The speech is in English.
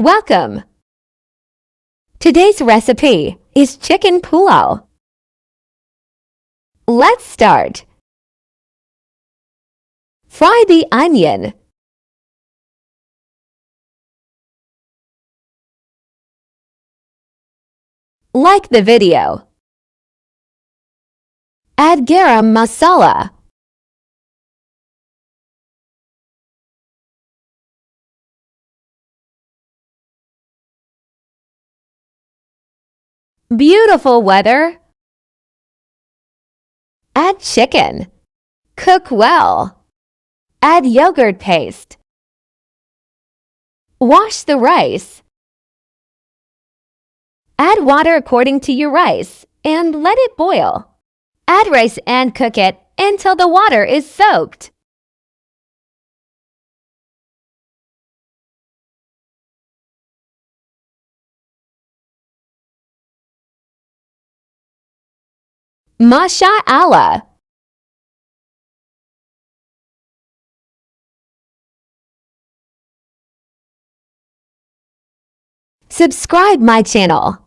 Welcome! Today's recipe is chicken pulao. Let's start. Fry the onion. Like the video. Add garam masala. Beautiful weather. Add chicken. Cook well. Add yogurt paste. Wash the rice. Add water according to your rice and let it boil. Add rice and cook it until the water is soaked. Mashallah. Subscribe my channel.